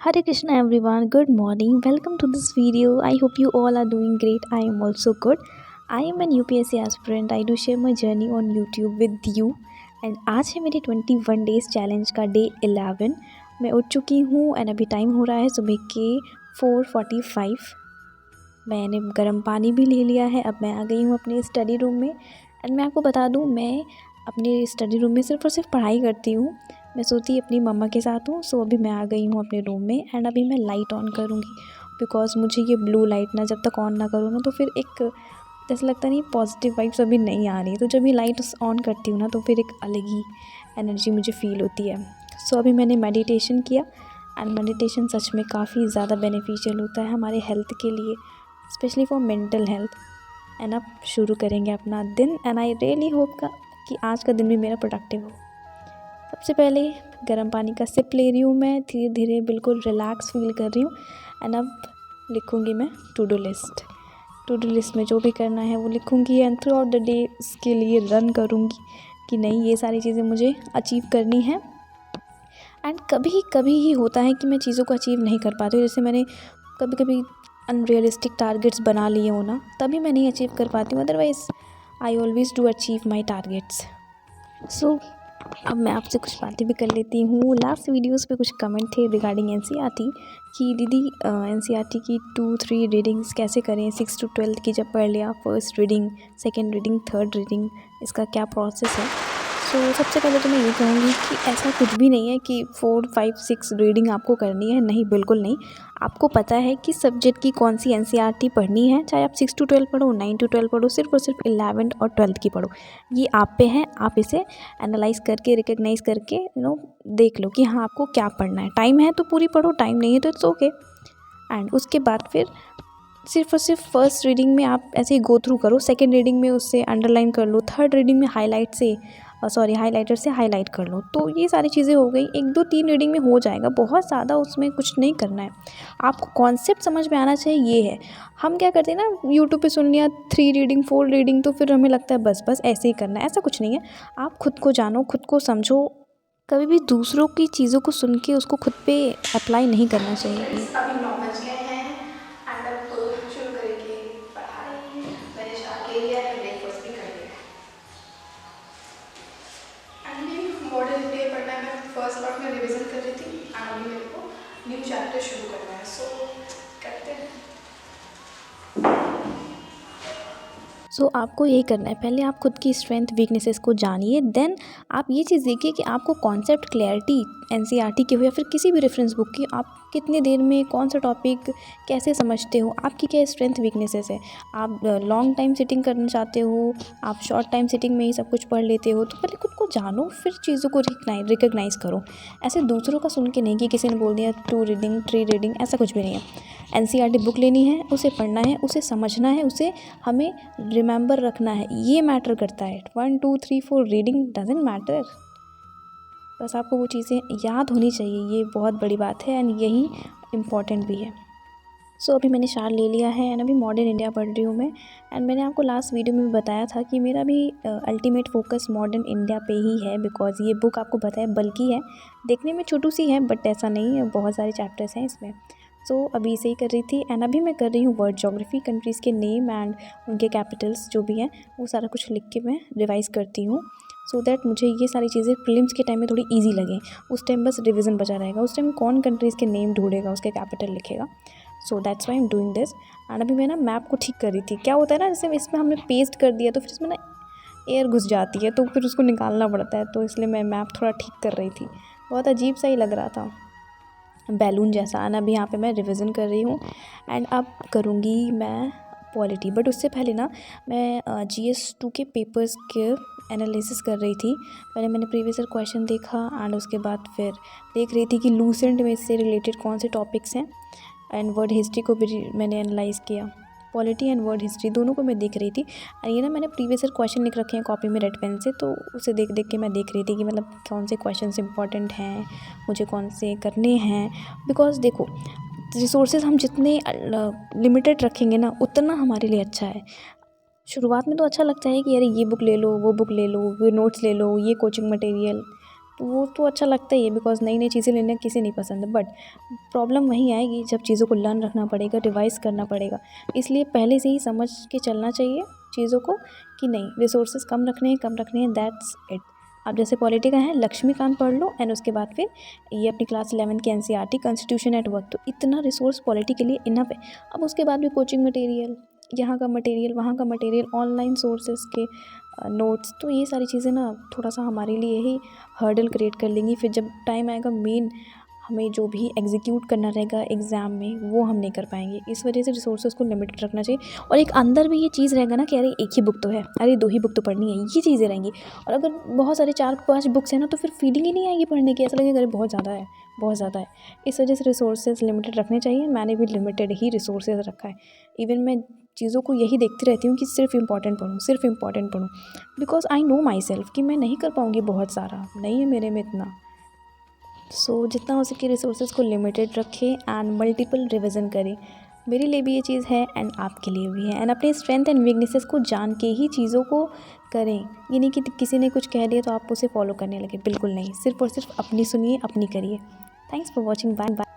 Hare Krishna everyone, good morning. Welcome to this video. I hope you all are doing great. I am also good. I am an UPSC aspirant. I do share my journey on YouTube with you. And आज है मेरी 21 days challenge का day 11। मैं उठ चुकी हूँ and अभी time हो रहा है सुबह के 4:45। मैंने गर्म पानी भी ले लिया है। अब मैं आ गई हूँ अपने स्टडी रूम में। एंड मैं आपको बता दूँ, मैं अपने स्टडी रूम में सिर्फ और सिर्फ पढ़ाई करती हूँ। मैं सोती अपनी मम्मा के साथ हूँ। सो अभी मैं आ गई हूँ अपने रूम में एंड अभी मैं लाइट ऑन करूँगी, बिकॉज़ मुझे ये ब्लू लाइट ना जब तक ऑन ना करूँ ना तो फिर एक जैसे लगता नहीं, पॉजिटिव वाइब्स अभी नहीं आ रही। तो जब ये लाइट ऑन करती हूँ ना तो फिर एक अलग ही एनर्जी मुझे फ़ील होती है। सो अभी मैंने मेडिटेशन किया एंड मेडिटेशन सच में काफ़ी ज़्यादा बेनिफिशियल होता है हमारे हेल्थ के लिए, specially for mental health. And अब शुरू करेंगे अपना दिन एंड आई रियली होप कि आज का दिन भी मेरा प्रोडक्टिव हो। सबसे पहले गर्म पानी का सिप ले रही हूँ मैं, धीरे धीरे बिल्कुल रिलैक्स फील कर रही हूँ। एंड अब लिखूँगी मैं टू डू लिस्ट में जो भी करना है वो लिखूँगी and through out the day इसके लिए रन करूँगी कि नहीं, ये सारी चीज़ें मुझे अचीव करनी है। एंड कभी कभी ही होता है कि मैं चीज़ों को अचीव नहीं कर पाती हूँ। जैसे मैंने कभी कभी अनरियलिस्टिक टारगेट्स बना लिए हो ना, तभी मैं नहीं अचीव कर पाती हूँ। Otherwise I always do achieve my targets. So अब मैं आपसे कुछ बातें भी कर लेती हूँ। लास्ट वीडियोस पे कुछ कमेंट थे रिगार्डिंग एनसीईआरटी कि दीदी एनसीईआरटी की 2-3 रीडिंग्स कैसे करें, 6 to 12 की जब पढ़ लिया, first reading, second reading, third reading, इसका क्या प्रोसेस है। सो सबसे पहले तो मैं ये कहूँगी कि ऐसा कुछ भी नहीं है कि 4, 5, 6 रीडिंग आपको करनी है। नहीं, बिल्कुल नहीं। आपको पता है कि सब्जेक्ट की कौन सी एनसीईआरटी पढ़नी है, चाहे आप 6 to 12 पढ़ो, 9 to 12 पढ़ो, सिर्फ और सिर्फ 11 और 12 की पढ़ो। ये आप पे है। आप इसे एनालाइज़ करके, रिकग्नाइज़ करके देख लो कि हाँ आपको क्या पढ़ना है। टाइम है तो पूरी पढ़ो, टाइम नहीं है तो इट्स ओके। एंड उसके बाद फिर सिर्फ और सिर्फ फर्स्ट रीडिंग में आप ऐसे ही गो थ्रू करो, सेकेंड रीडिंग में उससे अंडरलाइन कर लो, थर्ड रीडिंग में हाईलाइटर से हाईलाइट कर लो। तो ये सारी चीज़ें हो गई। 1, 2, 3 रीडिंग में हो जाएगा, बहुत ज़्यादा उसमें कुछ नहीं करना है। आपको कॉन्सेप्ट समझ में आना चाहिए, ये है। हम क्या करते हैं ना, यूट्यूब पे सुन लिया 3 रीडिंग 4 रीडिंग, तो फिर हमें लगता है बस ऐसे ही करना है। ऐसा कुछ नहीं है। आप खुद को जानो, खुद को समझो। कभी भी दूसरों की चीज़ों को सुन के उसको खुद पे अप्लाई नहीं करना चाहिए। अभी 9 बज गए हैं एंड अब शुरू करेंगे पढ़ाई। मैंने स्टार्ट कर लिया है, ब्रेकफास्ट भी कर लिया है एंड अभी मॉडल इंडिया पढ़ना है। मैं फर्स्ट पार्ट में रिवीजन कर रही थी एंड अभी मेरे को न्यू चैप्टर शुरू करना है। सो करते हैं। सो आपको यही करना है, पहले आप खुद की स्ट्रेंथ वीकनेसेस को जानिए, देन आप ये चीज़ देखिए कि आपको कॉन्सेप्ट क्लैरिटी एनसीईआरटी की हो या फिर किसी भी रेफरेंस बुक की, आप कितने देर में कौन सा टॉपिक कैसे समझते हो, आपकी क्या स्ट्रेंथ वीकनेसेस है। आप लॉन्ग टाइम सिटिंग करना चाहते हो, आप शॉर्ट टाइम सिटिंग में ही सब कुछ पढ़ लेते हो, तो पहले खुद को जानो, फिर चीज़ों को रिकग्नाइज़ करो। ऐसे दूसरों का सुन के नहीं कि किसी ने बोल दिया 2 रीडिंग 3 रीडिंग, ऐसा कुछ भी नहीं है। एनसीईआरटी बुक लेनी है, उसे पढ़ना है, उसे समझना है, उसे हमें रिमेंबर रखना है, ये मैटर करता है। 1, 2, 3, 4 रीडिंग डजेंट मैटर। बस आपको वो चीज़ें याद होनी चाहिए, ये बहुत बड़ी बात है एंड यही इम्पॉर्टेंट भी है। सो अभी मैंने शार ले लिया है एंड अभी मॉडर्न इंडिया पढ़ रही हूँ मैं। एंड मैंने आपको लास्ट वीडियो में भी बताया था कि मेरा भी अल्टीमेट फोकस मॉडर्न इंडिया पे ही है, बिकॉज़ ये बुक आपको पता है बल्कि है, देखने में छोटू सी है बट ऐसा नहीं है, बहुत सारे चैप्टर्स हैं इसमें। सो अभी इसे ही कर रही थी एंड अभी मैं कर रही हूँ वर्ड ज्योग्राफी, कंट्रीज़ के नेम एंड उनके कैपिटल्स जो भी हैं वो सारा कुछ लिख के मैं रिवाइज़ करती हूँ, सो दैट मुझे ये सारी चीज़ें प्रीलिम्स के टाइम में थोड़ी ईजी लगें। उस टाइम बस रिविज़न बचा रहेगा, उस टाइम कौन कंट्रीज़ के नेम ढूंढेगा, उसके कैपिटल लिखेगा। So that's why I am doing this. And अभी मैं ना मैप को ठीक कर रही थी। क्या होता है ना, जैसे इसमें हमने पेस्ट कर दिया तो फिर इसमें ना एयर घुस जाती है, तो फिर उसको निकालना पड़ता है, तो इसलिए मैं मैप थोड़ा ठीक कर रही थी। बहुत अजीब सा ही लग रहा था, बैलून जैसा। एंड अभी यहाँ पे मैं रिवीजन कर रही हूँ एंड अब करूँगी मैं पॉलिटी। बट उससे पहले ना मैं GS2 के पेपर्स के एनालिसिस कर रही थी। पहले मैंने प्रीवियस ईयर क्वेश्चन देखा एंड उसके बाद फिर देख रही थी कि लूसेंट में इससे रिलेटेड कौन से टॉपिक्स हैं, एंड वर्ड हिस्ट्री को भी मैंने एनालाइज़ किया। पॉलिटी एंड वर्ड हिस्ट्री दोनों को मैं देख रही थी। एंड ये ना मैंने प्रीवियस ईयर क्वेश्चन लिख रखे हैं कॉपी में रेड पेन से, तो उसे देख देख के मैं देख रही थी कि मतलब कौन से क्वेश्चन इंपॉर्टेंट हैं, मुझे कौन से करने हैं। बिकॉज देखो, रिसोर्सेज हम जितने लिमिटेड रखेंगे ना उतना हमारे लिए अच्छा है। शुरुआत में तो अच्छा लगता है कि अरे ये बुक ले लो, वो बुक ले लो, वो नोट्स ले लो, ये कोचिंग मटेरियल, तो वो तो अच्छा लगता ही है, बिकॉज़ नई नई चीज़ें लेना किसे नहीं पसंद है। बट प्रॉब्लम वहीं आएगी जब चीज़ों को लर्न रखना पड़ेगा, रिवाइज़ करना पड़ेगा। इसलिए पहले से ही समझ के चलना चाहिए चीज़ों को कि नहीं, रिसोर्सेज कम रखने हैं, दैट्स इट। अब जैसे पॉलिटी का है, लक्ष्मीकांत पढ़ लो एंड उसके बाद फिर ये अपनी क्लास 11 की एनसीईआरटी कॉन्स्टिट्यूशन एट वर्क, तो इतना रिसोर्स पॉलिटी के लिए इनफ है। अब उसके बाद भी कोचिंग मटेरियल, यहाँ का मटेरियल, वहाँ का मटेरियल, ऑनलाइन सोर्सेज के नोट्स, तो ये सारी चीज़ें ना थोड़ा सा हमारे लिए ही हर्डल क्रिएट कर लेंगी। फिर जब टाइम आएगा मेन हमें जो भी एग्जीक्यूट करना रहेगा एग्ज़ाम में, वो हम नहीं कर पाएंगे। इस वजह से रिसोर्सेज को लिमिटेड रखना चाहिए। और एक अंदर भी ये चीज़ रहेगा ना कि अरे एक ही बुक तो है, अरे 2 ही बुक तो पढ़नी है, ये चीज़ें रहेंगी। और अगर बहुत सारे 4-5 बुक्स हैं ना, तो फिर फीलिंग ही नहीं आएगी पढ़ने की, ऐसा लगेगा अरे बहुत ज़्यादा है, बहुत ज़्यादा है। इस वजह से रिसोर्सेज लिमिटेड रखने चाहिए। मैंने भी लिमिटेड ही रिसोर्सेज रखा है। इवन मैं चीज़ों को यही देखती रहती हूँ कि सिर्फ इम्पॉर्टेंट पढूँ, सिर्फ इम्पॉर्टेंट पढूँ, because I know myself कि मैं नहीं कर पाऊँगी, बहुत सारा नहीं है मेरे में इतना। सो जितना हो सके रिसोर्सेज को लिमिटेड रखें एंड मल्टीपल रिवीजन करें। मेरे लिए भी ये चीज़ है एंड आपके लिए भी है। एंड अपने स्ट्रेंथ एंड वीकनेसेस को जान के ही चीज़ों को करें। ये नहीं कि किसी ने कुछ कह दिया तो आप उसे फॉलो करने लगे, बिल्कुल नहीं। सिर्फ और सिर्फ अपनी सुनिए, अपनी करिए। Thanks for watching, bye bye.